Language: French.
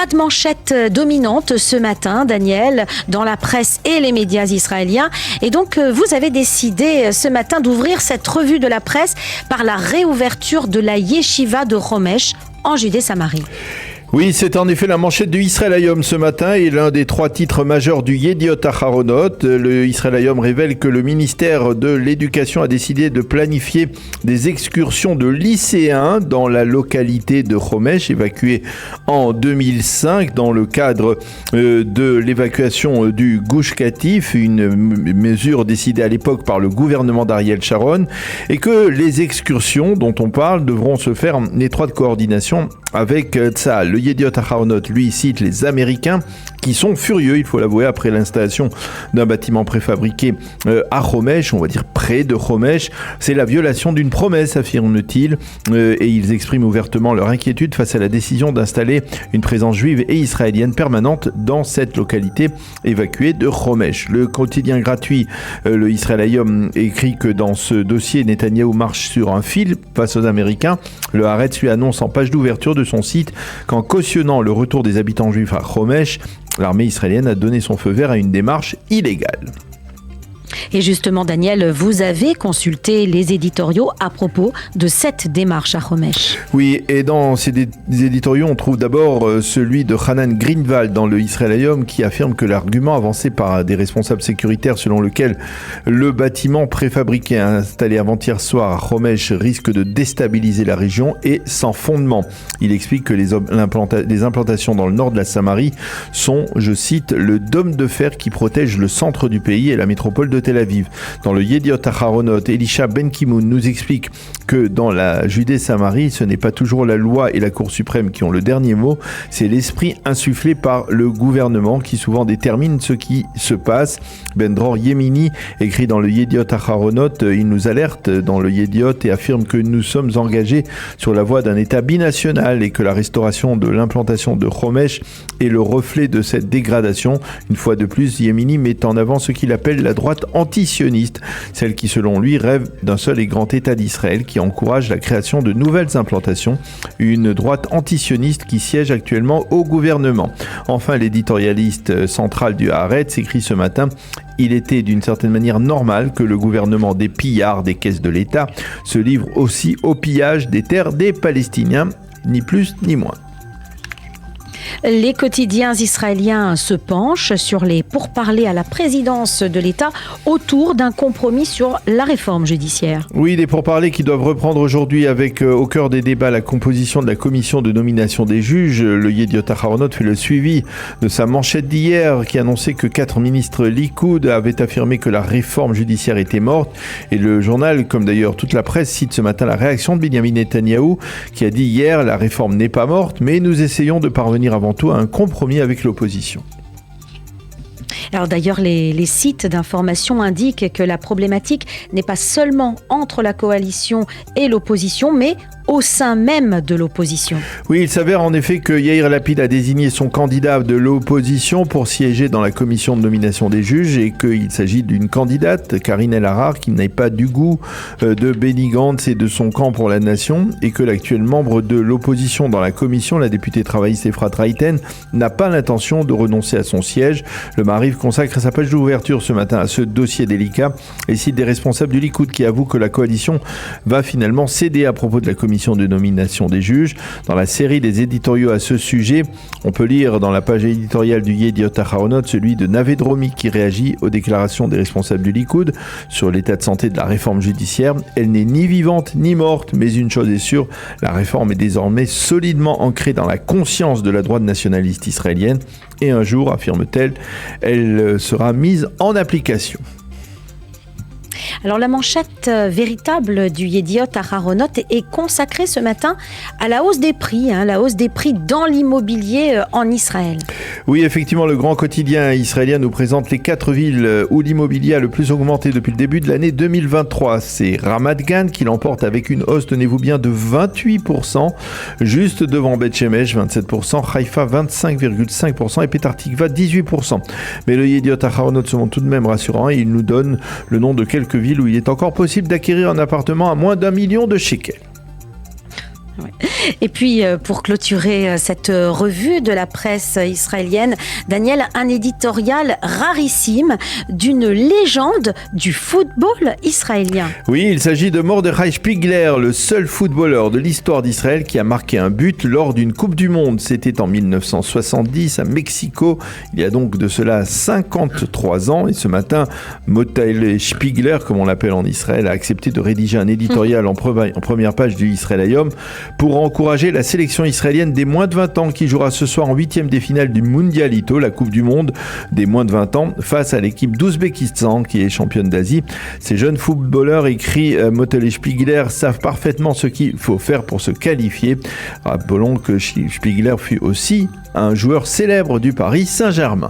Pas de manchette dominante ce matin, Daniel, dans la presse et les médias israéliens. Et donc, vous avez décidé ce matin d'ouvrir cette revue de la presse par la réouverture de la Yeshiva de Homesh en Judée-Samarie. Oui, c'est en effet la manchette du Israël Hayom ce matin et l'un des 3 titres majeurs du Yediot Aharonot. Le Israël Hayom révèle que le ministère de l'Éducation a décidé de planifier des excursions de lycéens dans la localité de Homesh, évacuée en 2005 dans le cadre de l'évacuation du Gush Katif, une mesure décidée à l'époque par le gouvernement d'Ariel Sharon, et que les excursions dont on parle devront se faire en étroite coordination avec Tzahal. Le Yediot Aharonot, lui, cite les Américains qui sont furieux, il faut l'avouer, après l'installation d'un bâtiment préfabriqué à Homesh, on va dire près de Homesh. C'est la violation d'une promesse, affirment-ils, et ils expriment ouvertement leur inquiétude face à la décision d'installer une présence juive et israélienne permanente dans cette localité évacuée de Homesh. Le quotidien gratuit, le Israël Hayom, écrit que dans ce dossier, Netanyahou marche sur un fil face aux Américains. Le Haaretz lui annonce en page d'ouverture de son site qu'en cautionnant le retour des habitants juifs à Homesh, l'armée israélienne a donné son feu vert à une démarche illégale. Et justement, Daniel, vous avez consulté les éditoriaux à propos de cette démarche à Homesh. Oui, et dans ces éditoriaux, on trouve d'abord celui de Hanan Greenwald dans le Israël Hayom qui affirme que l'argument avancé par des responsables sécuritaires selon lequel le bâtiment préfabriqué installé avant-hier soir à Homesh risque de déstabiliser la région est sans fondement. Il explique que les implantations dans le nord de la Samarie sont, je cite, le dôme de fer qui protège le centre du pays et la métropole de Tel Aviv. Dans le Yediot Aharonot, Elisha Ben Kimoun nous explique que dans la Judée-Samarie, ce n'est pas toujours la loi et la Cour suprême qui ont le dernier mot, c'est l'esprit insufflé par le gouvernement qui souvent détermine ce qui se passe. Ben Dror Yemini écrit dans le Yediot Aharonot, il nous alerte dans le Yediot et affirme que nous sommes engagés sur la voie d'un État binational et que la restauration de l'implantation de Homesh est le reflet de cette dégradation. Une fois de plus, Yemini met en avant ce qu'il appelle la droite antisioniste, celle qui selon lui rêve d'un seul et grand État d'Israël qui encourage la création de nouvelles implantations, une droite antisioniste qui siège actuellement au gouvernement. Enfin, l'éditorialiste central du Haaretz écrit ce matin: il était d'une certaine manière normal que le gouvernement des pillards des caisses de l'État se livre aussi au pillage des terres des Palestiniens, ni plus ni moins. Les quotidiens israéliens se penchent sur les pourparlers à la présidence de l'État autour d'un compromis sur la réforme judiciaire. Oui, des pourparlers qui doivent reprendre aujourd'hui avec au cœur des débats la composition de la commission de nomination des juges. Le Yediot Aharonot fait le suivi de sa manchette d'hier qui annonçait que 4 ministres Likoud avaient affirmé que la réforme judiciaire était morte. Et le journal, comme d'ailleurs toute la presse, cite ce matin la réaction de Benjamin Netanyahou qui a dit hier: la réforme n'est pas morte, mais nous essayons de parvenir avant tout à un compromis avec l'opposition. Alors d'ailleurs, les sites d'information indiquent que la problématique n'est pas seulement entre la coalition et l'opposition, mais au sein même de l'opposition. Oui, il s'avère en effet que Yair Lapid a désigné son candidat de l'opposition pour siéger dans la commission de nomination des juges et qu'il s'agit d'une candidate, Karine El-Harar, qui n'est pas du goût de Benny Gantz et de son camp pour la nation, et que l'actuel membre de l'opposition dans la commission, la députée travailliste Efrat Reiten, n'a pas l'intention de renoncer à son siège. Le Maariv consacre sa page d'ouverture ce matin à ce dossier délicat et cite des responsables du Likoud qui avouent que la coalition va finalement céder à propos de la commission de nomination des juges. Dans la série des éditoriaux à ce sujet, on peut lire dans la page éditoriale du Yediot Aharonot celui de Navé Dromi qui réagit aux déclarations des responsables du Likoud sur l'état de santé de la réforme judiciaire. Elle n'est ni vivante ni morte, mais une chose est sûre, la réforme est désormais solidement ancrée dans la conscience de la droite nationaliste israélienne et un jour, affirme-t-elle, elle sera mise en application. Alors la manchette véritable du Yediot Aharonot est consacrée ce matin à la hausse des prix, la hausse des prix dans l'immobilier en Israël. Oui, effectivement, le grand quotidien israélien nous présente les 4 villes où l'immobilier a le plus augmenté depuis le début de l'année 2023. C'est Ramat Gan qui l'emporte avec une hausse, tenez-vous bien, de 28%, juste devant Beth Shemesh, 27%, Haïfa, 25,5% et Petah Tikva, 18%. Mais le Yediot Aharonot se montre tout de même rassurant et il nous donne le nom de quelques villes où il est encore possible d'acquérir un appartement à moins d'1 million de shekels. Ouais. Et puis, pour clôturer cette revue de la presse israélienne, Daniel, un éditorial rarissime d'une légende du football israélien. Oui, il s'agit de Mordechai Spiegler, le seul footballeur de l'histoire d'Israël qui a marqué un but lors d'une Coupe du Monde. C'était en 1970 à Mexico. Il y a donc de cela 53 ans. Et ce matin, Mordechai Spiegler, comme on l'appelle en Israël, a accepté de rédiger un éditorial en première page du Israël Hayom pour encourager la sélection israélienne des moins de 20 ans qui jouera ce soir en 8e des finales du Mundialito, la Coupe du Monde des moins de 20 ans, face à l'équipe d'Ouzbékistan qui est championne d'Asie. Ces jeunes footballeurs, écrit Mordechai Spiegler, savent parfaitement ce qu'il faut faire pour se qualifier. Rappelons que Spiegler fut aussi un joueur célèbre du Paris Saint-Germain.